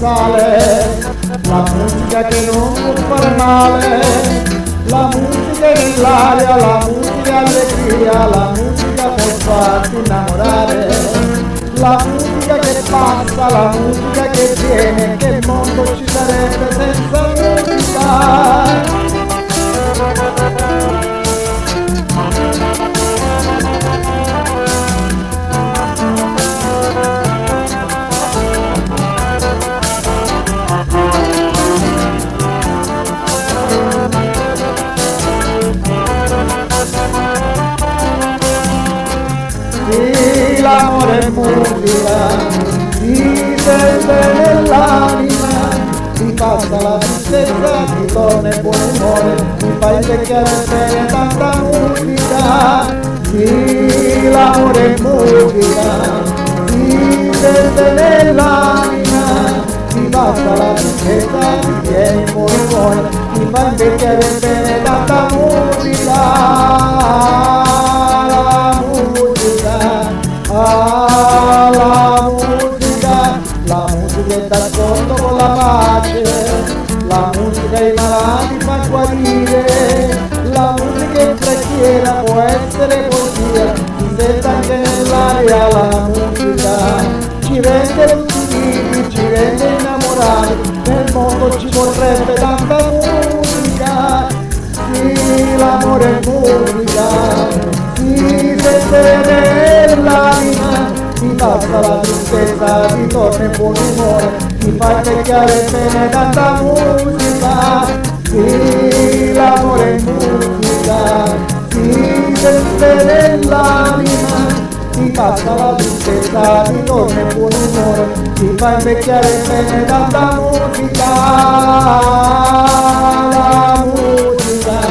sale, la musica che non può fare male, la musica nell'aria, la musica allegria, la musica può farti innamorare, la musica che passa, la musica che viene, che mondo ci sarebbe senza musica. Sì, l'amore è musica, ti sente nell'anima, ti passa la tristezza, ti torna il buon umore, ti fa invecchiare bene tanta musica. Sì, l'amore è musica, ti sente nell'anima, ti passa la tristezza, ti viene il buon umore, ti fa invecchiare bene tanta musica. La musica è d'accordo con la pace, la musica i malati fa guarire, la musica in preghiera può essere poesia, si sente anche nell'aria la musica, ci rende uniti, ci rende innamorati, nel mondo ci vorrebbe tanta musica, sì l'amore è musica, si sente nell'anima, ti passa la tristezza, ti torna il buon umore, ti fa invecchiare bene tanta musica. Sì, l'amore è musica, si sente nell'anima, ti passa la tristezza, ti torna il buon umore, ti fa invecchiare bene tanta musica. La musica,